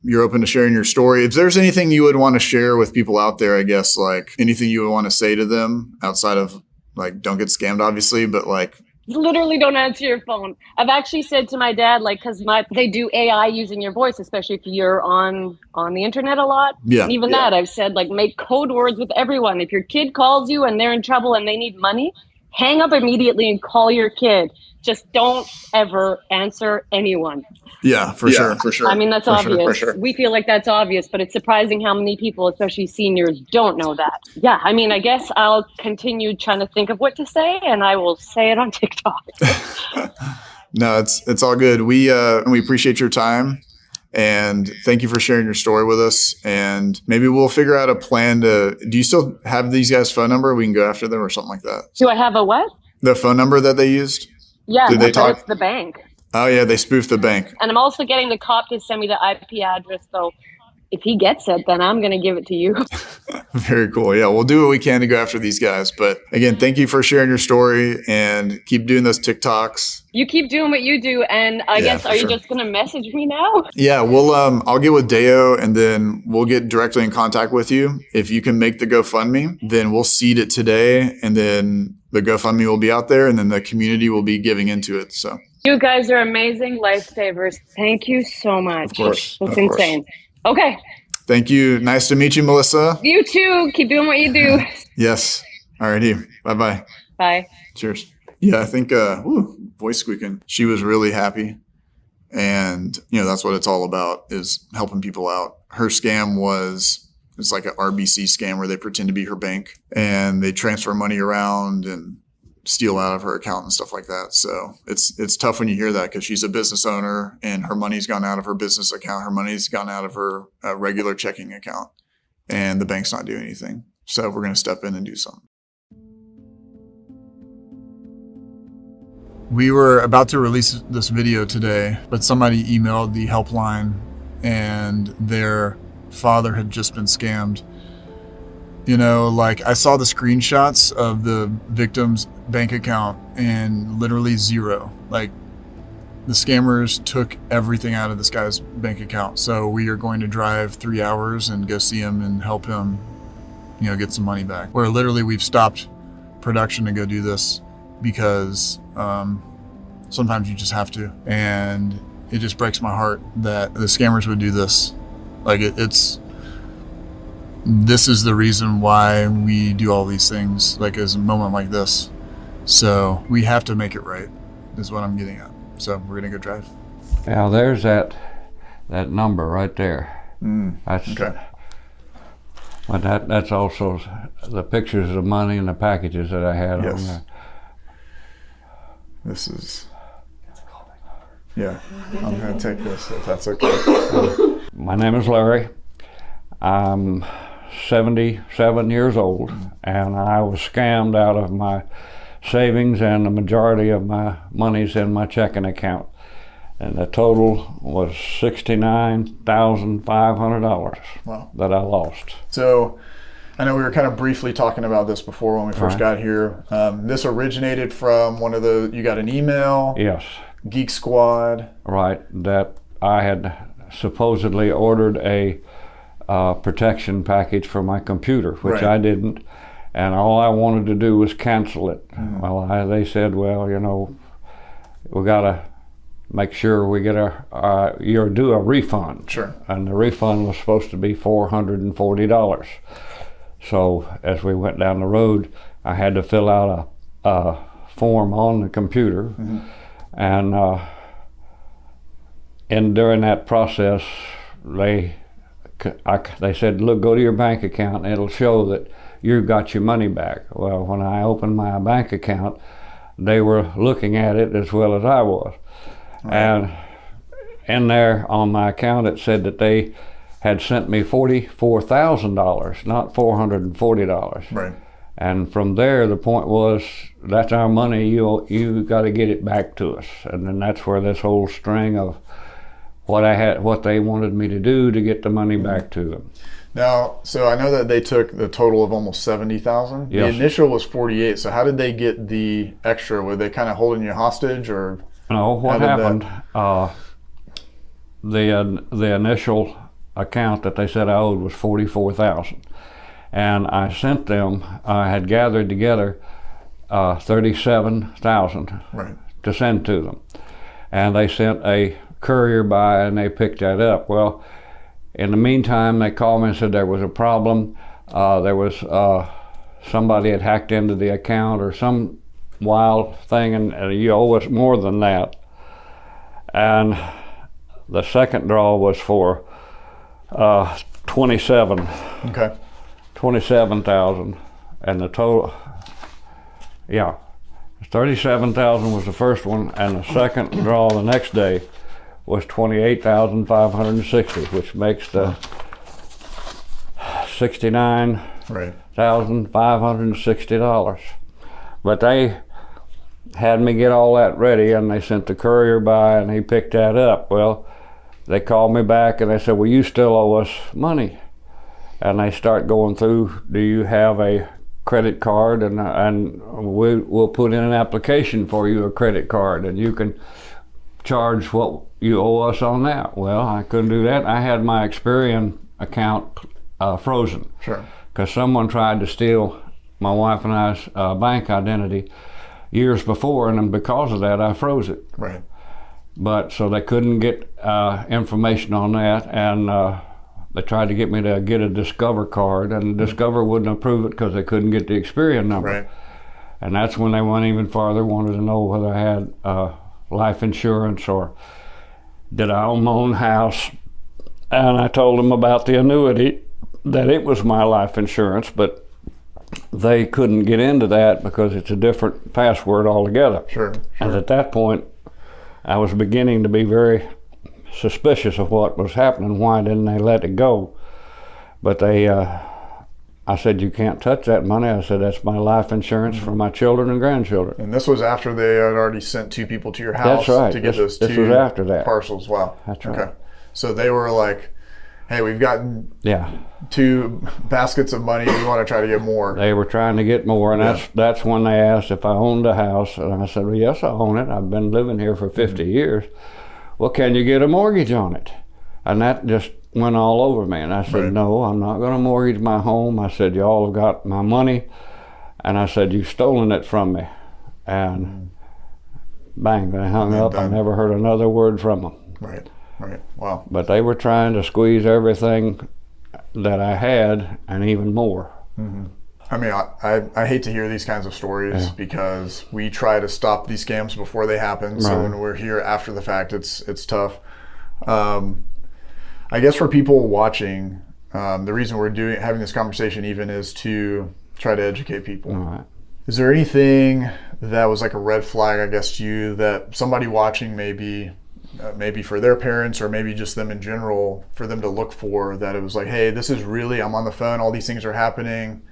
you're open to sharing your story. If there's anything you would want to share with people out there, I guess, like anything you would want to say to them outside of like, don't get scammed, obviously, but like, literally don't answer your phone. I've actually said to my dad, like, because they do AI using your voice, especially if you're on the internet a lot. Yeah. And even that, I've said, like, make code words with everyone. If your kid calls you and they're in trouble and they need money, hang up immediately and call your kid. Just don't ever answer anyone. Yeah, for sure. I mean, that's obvious. We feel like that's obvious, but it's surprising how many people, especially seniors, don't know that. Yeah, I mean, I guess I'll continue trying to think of what to say, and I will say it on TikTok. No, it's all good. We appreciate your time, and thank you for sharing your story with us. And maybe we'll figure out a plan do you still have these guys' phone number? We can go after them or something like that. Do I have a what? The phone number that they used? Yeah, Did they talk? It's the bank. Oh, yeah, they spoofed the bank. And I'm also getting the cop to send me the IP address, so if he gets it, then I'm going to give it to you. Very cool. Yeah, we'll do what we can to go after these guys. But again, thank you for sharing your story and keep doing those TikToks. You keep doing what you do, and I guess, are you just going to message me now? Yeah, we'll I'll get with Deo and then we'll get directly in contact with you. If you can make the GoFundMe, then we'll seed it today and then the GoFundMe will be out there and then the community will be giving into it. So You guys are amazing lifesavers. Thank you so much. Of course. That's Of course. insane. Okay. Thank you. Nice to meet you, Melissa. You too. Keep doing what you do. Yes. Alrighty. Bye-bye. Bye. Cheers. Yeah, I think voice squeaking. She was really happy. And, that's what it's all about, is helping people out. Her scam it's like an RBC scam where they pretend to be her bank and they transfer money around and steal out of her account and stuff like that. So it's tough when you hear that because she's a business owner and her money's gone out of her business account. Her money's gone out of her regular checking account and the bank's not doing anything. So we're going to step in and do something. We were about to release this video today, but somebody emailed the helpline and their father had just been scammed. I saw the screenshots of the victim's bank account and literally zero. Like, the scammers took everything out of this guy's bank account. So we are going to drive 3 hours and go see him and help him, get some money back. Where literally we've stopped production to go do this because sometimes you just have to. And it just breaks my heart that the scammers would do this. Like, this is the reason why we do all these things, like as a moment like this. So we have to make it right, is what I'm getting at. So we're gonna go drive. Yeah, there's that number right there. That's okay. But that's also the pictures of the money and the packages that I had on there. This is, I'm gonna take this if that's okay. My name is Larry. I'm 77 years old, and I was scammed out of my savings, and the majority of my money's in my checking account. And the total was $69,500 that I lost. So I know we were kind of briefly talking about this before when we first got here. This originated from you got an email? Yes. Geek Squad. Right, that I had supposedly ordered a protection package for my computer, which I didn't, and all I wanted to do was cancel it. Well, they said, well, we gotta make sure we get do a refund. Sure. And the refund was supposed to be $440. So as we went down the road, I had to fill out a form on the computer, and during that process, they said, look, go to your bank account and it'll show that you got your money back. Well, when I opened my bank account, they were looking at it as well as I was. And in there on my account, it said that they had sent me $44,000, not $440. Right. And from there, the point was, that's our money, you got to get it back to us. And then that's where this whole string of what they wanted me to do to get the money back to them. Now, so I know that they took the total of almost 70,000. Yes. The initial was 48. So how did they get the extra? Were they kind of holding you hostage, or? No, what happened? The initial account that they said I owed was 44,000, and I sent them. I had gathered together 37,000 to send to them, and they sent a courier by and they picked that up. Well, in the meantime, they called me and said there was a problem. There was somebody had hacked into the account or some wild thing, and you owe us more than that. And the second draw was for 27,000, and the total, 37,000 was the first one, and the second draw the next day was 28,560, which makes the $69,560. But they had me get all that ready, and they sent the courier by and he picked that up. Well, they called me back and they said, well, you still owe us money. And they start going through, do you have a credit card? And we'll put in an application for you, a credit card, and you can charge what you owe us on that. Well, I couldn't do that. I had my Experian account frozen. Sure. Because someone tried to steal my wife and I's bank identity years before, and then because of that, I froze it. Right. But so they couldn't get information on that, and they tried to get me to get a Discover card, and Discover wouldn't approve it because they couldn't get the Experian number. Right. And that's when they went even farther, wanted to know whether I had life insurance or did I own my own house. And I told them about the annuity, that it was my life insurance, but they couldn't get into that because it's a different password altogether. Sure. And at that point, I was beginning to be very suspicious of what was happening. Why didn't they let it go? But they, I said, you can't touch that money. I said, that's my life insurance for my children and grandchildren. And this was after they had already sent 2 people to your house. That's right. To get those 2 this was after that. parcels. Wow. That's right. Okay. So they were like, hey, we've gotten yeah 2 baskets of money. We want to try to get more. They were trying to get more, and that's when they asked if I owned a house, and I said, well, yes, I own it. I've been living here for 50 years. Well, can you get a mortgage on it? And that just went all over me. And I said, Right. no, I'm not going to mortgage my home. I said, y'all have got my money. And I said, you've stolen it from me. And bang, they hung up. I never heard another word from them. Right, right, wow. But they were trying to squeeze everything that I had and even more. Mm-hmm. I mean, I hate to hear these kinds of stories because we try to stop these scams before they happen. So Right. when we're here after the fact, it's tough. I guess for people watching, the reason we're having this conversation even is to try to educate people. All right. Is there anything that was like a red flag, I guess, to you that somebody watching maybe for their parents or maybe just them in general, for them to look for, that it was like, hey, this is really, I'm on the phone, all these things are happening,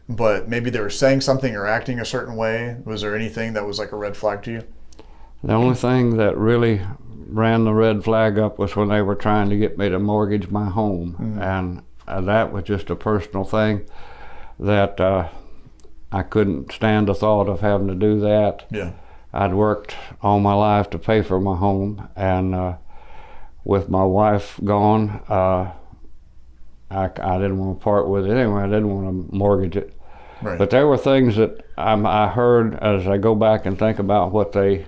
but maybe they were saying something or acting a certain way? Was there anything that was like a red flag to you? The only thing that really ran the red flag up was when they were trying to get me to mortgage my home. Mm-hmm. And that was just a personal thing that I couldn't stand the thought of having to do that. Yeah. I'd worked all my life to pay for my home, and with my wife gone, I didn't want to part with it anyway. I didn't want to mortgage it. Right. But there were things that I heard as I go back and think about what they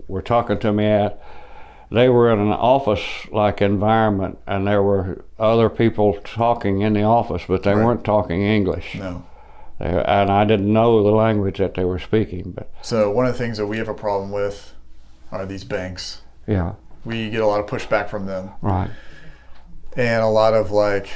were talking to me at. They were in an office-like environment, and there were other people talking in the office, but they weren't talking English. No. And I didn't know the language that they were speaking. But So one of the things that we have a problem with are these banks. yeah, We get a lot of pushback from them. right. And a lot of like,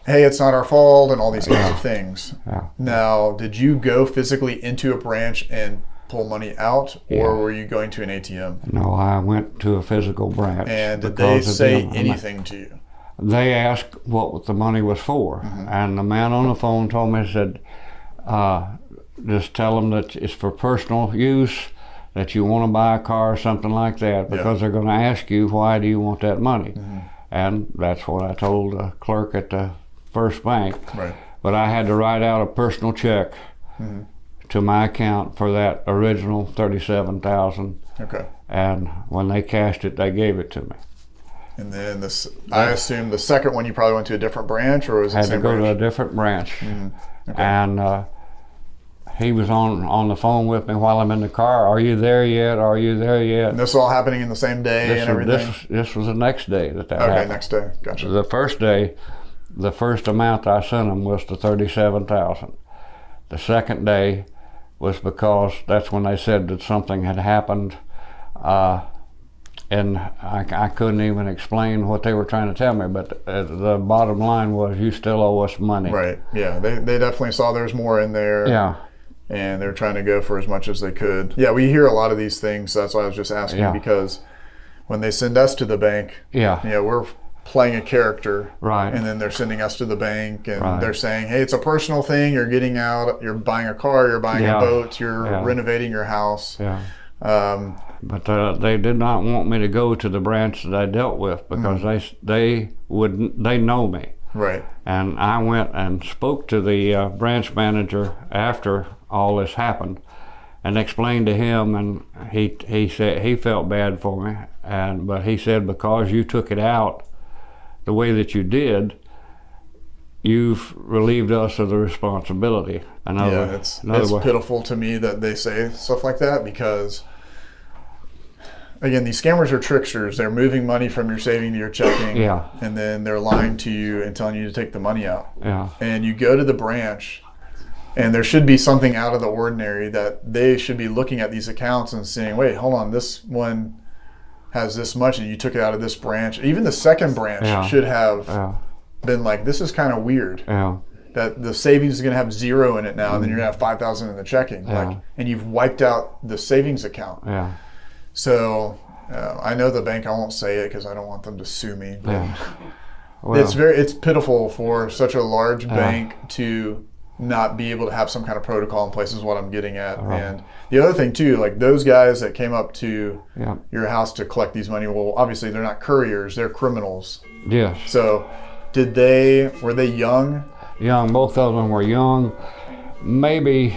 hey, it's not our fault and all these kinds of things. Yeah. Now, did you go physically into a branch and pull money out, or were you going to an ATM? No, I went to a physical branch. And did they because of say them. anything to you? They asked what the money was for, and the man on the phone told me, said, just tell them that it's for personal use, that you want to buy a car or something like that, because they're going to ask you, why do you want that money? And that's what I told the clerk at the first bank. Right. But I had to write out a personal check to my account for that original $37,000. Okay. And when they cashed it, they gave it to me. And then this, I assume the second one you probably went to a different branch, or was it the Had to same go branch? to a different branch. Okay. And he was on the phone with me while I'm in the car. Are you there yet? Are you there yet? And this was all happening in the same day and everything? This was the next day that Okay, happened. next day. Gotcha. The first day, the first amount I sent him was the $37,000. The second day was because that's when they said that something had happened, and I couldn't even explain what they were trying to tell me, but the bottom line was, you still owe us money. Right, yeah, they definitely saw there's more in there. Yeah. And they're trying to go for as much as they could. Yeah, we hear a lot of these things, so that's why I was just asking, because when they send us to the bank, we're playing a character, right? And then they're sending us to the bank, and they're saying, hey, it's a personal thing, you're getting out, you're buying a car, you're buying a boat, you're renovating your house. Yeah. But they did not want me to go to the branch that I dealt with because they know me. Right. And I went and spoke to the branch manager after all this happened and explained to him, and he said he felt bad for me, but he said because you took it out the way that you did, you've relieved us of the responsibility. It's pitiful to me that they say stuff like that because, again, these scammers are tricksters. They're moving money from your saving to your checking, and then they're lying to you and telling you to take the money out. Yeah. And you go to the branch, and there should be something out of the ordinary that they should be looking at these accounts and saying, wait, hold on, this one has this much and you took it out of this branch. Even the second branch should have been like, this is kind of weird. Yeah. That the savings is going to have 0 in it now, and then you're going to have 5,000 in the checking. And you've wiped out the savings account. Yeah. So I know the bank, I won't say it because I don't want them to sue me. But Well, it's pitiful for such a large bank to not be able to have some kind of protocol in place is what I'm getting at. And the other thing too, like those guys that came up to your house to collect these money, well, obviously they're not couriers, they're criminals. Yes. So were they young? Young, both of them were young, maybe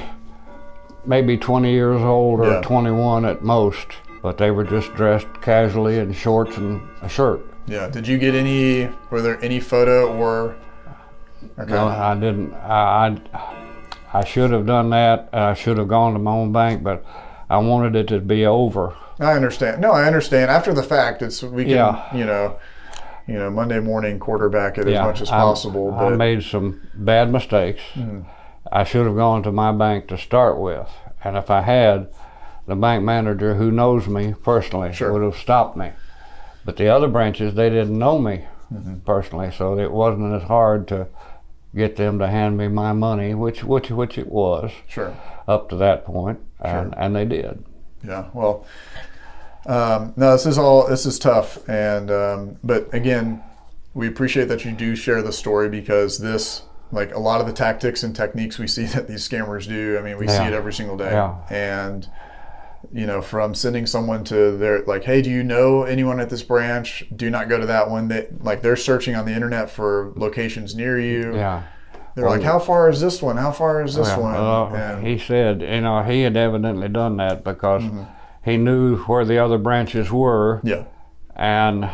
20 years old or 21 at most, but they were just dressed casually in shorts and a shirt. Yeah. Did you get were there any photo or? Okay. No, I didn't. I should have done that. I should have gone to my own bank, but I wanted it to be over. I understand. No, I understand. After the fact, we can, Monday morning quarterback it as much as possible. I made some bad mistakes. I should have gone to my bank to start with, and if I had, the bank manager who knows me personally would have stopped me. But the other branches, they didn't know me personally, so it wasn't as hard to get them to hand me my money, which it was. Sure. Up to that point, and they did. Yeah. Well. No, this is tough, and but again, we appreciate that you do share the story because like a lot of the tactics and techniques we see that these scammers do, I mean, we see it every single day. Yeah. And from sending someone to their like, hey, do you know anyone at this branch? Do not go to that one. They're searching on the internet for locations near you. Yeah. They're like, how far is this one? How far is this one? And he said, he had evidently done that because he knew where the other branches were. Yeah. And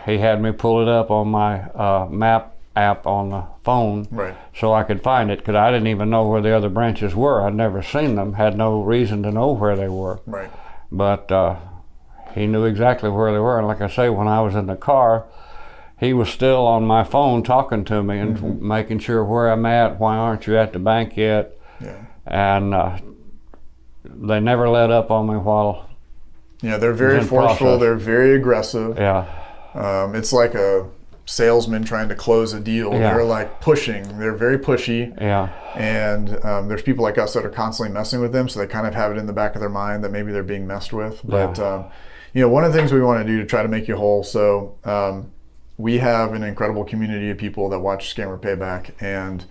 he had me pull it up on my map app on the phone, so I could find it, because I didn't even know where the other branches were. I'd never seen them, had no reason to know where they were. Right. But he knew exactly where they were, and like I say, when I was in the car, he was still on my phone talking to me and making sure where I'm at, why aren't you at the bank yet? Yeah. And they never let up on me while they're very forceful, they're very aggressive. Yeah. It's like a salesman trying to close a deal. They're like pushing, they're very pushy. Yeah. And there's people like us that are constantly messing with them, so they kind of have it in the back of their mind that maybe they're being messed with. But one of the things we want to do to try to make you whole, so we have an incredible community of people that watch Scammer Payback, and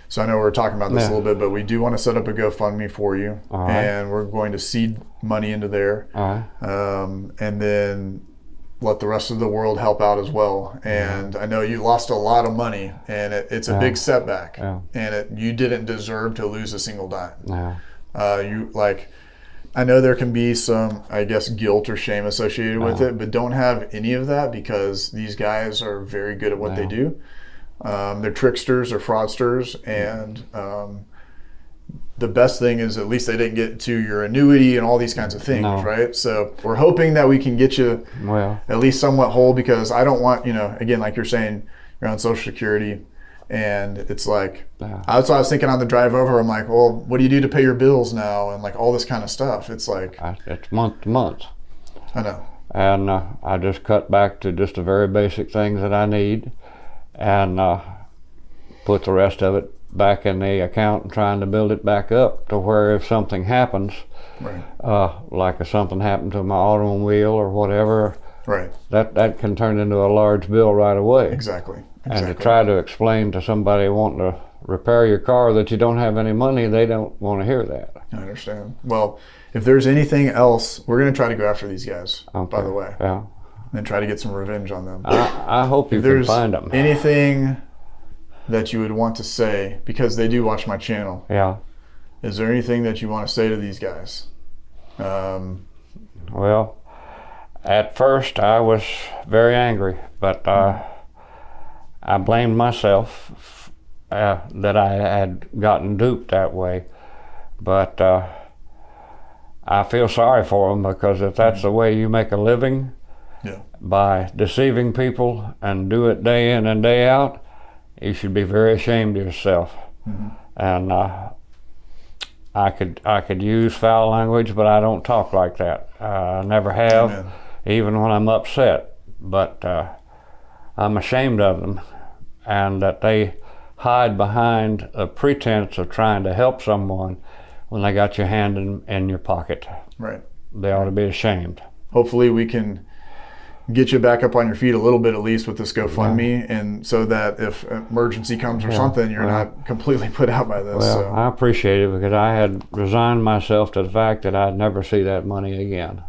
so I know we're talking about this a little bit, but we do want to set up a GoFundMe for you, and we're going to seed money into there, and then let the rest of the world help out as well. And I know you lost a lot of money, and it's a big setback, and you didn't deserve to lose a single dime. I know there can be some, I guess, guilt or shame associated with it, but don't have any of that, because these guys are very good at what they do. They're tricksters or fraudsters, and the best thing is at least they didn't get to your annuity and all these kinds of things, right? So we're hoping that we can get you at least somewhat whole, because I don't want, again, like you're saying, you're on Social Security, and it's like, that's what I was thinking on the drive over. I'm like, well, what do you do to pay your bills now? And like all this kind of stuff. It's like, it's month to month. I know. And I just cut back to just the very basic things that I need, and put the rest of it back in the account and trying to build it back up to where if something happens, like if something happened to my automobile or whatever, that can turn into a large bill right away. Exactly. And to try to explain to somebody wanting to repair your car that you don't have any money, they don't want to hear that. I understand. Well, if there's anything else, we're going to try to go after these guys, by the way. Yeah. And try to get some revenge on them. I hope you can find them. Anything that you would want to say, because they do watch my channel. Yeah. Is there anything that you want to say to these guys? Well, at first I was very angry, but I blamed myself that I had gotten duped that way. But I feel sorry for them, because if that's the way you make a living, by deceiving people and do it day in and day out, you should be very ashamed of yourself. And I could use foul language, but I don't talk like that. I never have, even when I'm upset. But I'm ashamed of them, and that they hide behind a pretense of trying to help someone when they got your hand in your pocket. Right. They ought to be ashamed. Hopefully we can get you back up on your feet a little bit, at least with this GoFundMe, and so that if emergency comes or something, you're not completely put out by this. Well, I appreciate it, because I had resigned myself to the fact that I'd never see that money again.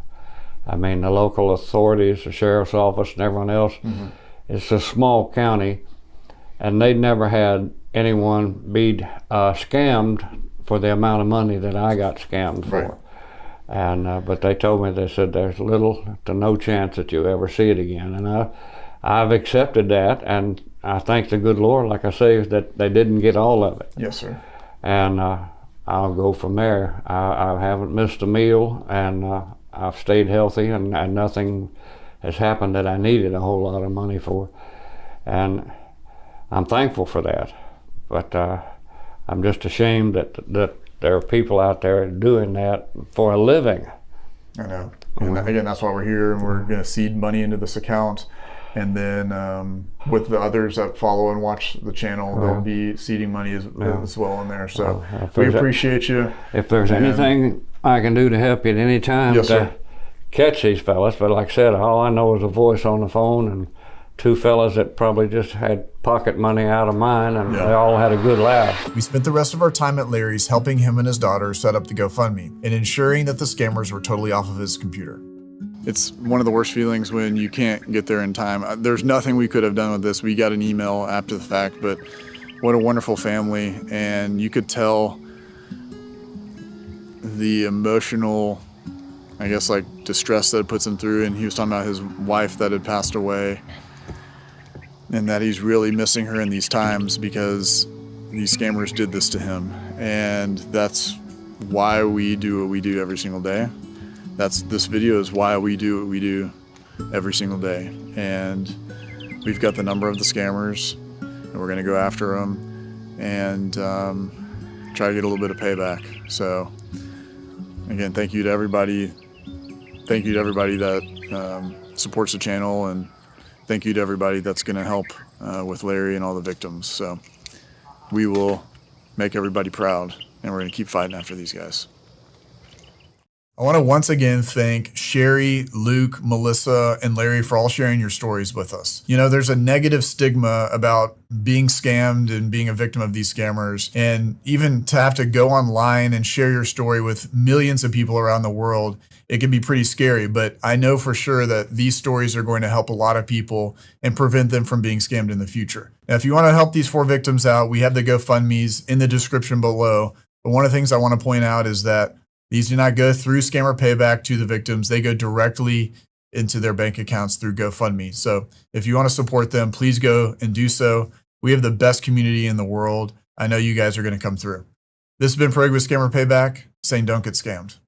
I mean, the local authorities, the sheriff's office, and everyone else, it's a small county, and they'd never had anyone be scammed for the amount of money that I got scammed for. Right. And but they told me, they said there's little to no chance that you ever see it again, and I've accepted that, and I thank the good Lord, like I say, that they didn't get all of it. Yes, sir. And I'll go from there. I haven't missed a meal, and I've stayed healthy, and nothing has happened that I needed a whole lot of money for, and I'm thankful for that. But I'm just ashamed that there are people out there doing that for a living. I know. And again, that's why we're here, and we're going to seed money into this account. And then with the others that follow and watch the channel, they'll be seeding money as well in there. So we appreciate you. If there's anything I can do to help you at any time to catch these fellas, but like I said, all I know is a voice on the phone and two fellas that probably just had pocket money out of mine, and they all had a good laugh. We spent the rest of our time at Larry's helping him and his daughter set up the GoFundMe and ensuring that the scammers were totally off of his computer. It's one of the worst feelings when you can't get there in time. There's nothing we could have done with this. We got an email after the fact, but what a wonderful family. And you could tell the emotional, I guess, like distress that it puts him through. And he was talking about his wife that had passed away, and that he's really missing her in these times because these scammers did this to him. And that's why we do what we do every single day. This video is why we do what we do every single day. And we've got the number of the scammers, and we're gonna go after them and try to get a little bit of payback. So again, thank you to everybody. Thank you to everybody that supports the channel, and thank you to everybody that's gonna help with Larry and all the victims. So we will make everybody proud, and we're gonna keep fighting after these guys. I want to once again thank Sherry, Luke, Melissa, and Larry for all sharing your stories with us. You know, there's a negative stigma about being scammed and being a victim of these scammers. And even to have to go online and share your story with millions of people around the world, it can be pretty scary. But I know for sure that these stories are going to help a lot of people and prevent them from being scammed in the future. Now, if you want to help these 4 victims out, we have the GoFundMes in the description below. But one of the things I want to point out is that these do not go through scammer payback to the victims. They go directly into their bank accounts through GoFundMe. So if you want to support them, please go and do so. We have the best community in the world. I know you guys are going to come through. This has been Preg with Scammer Payback, saying don't get scammed.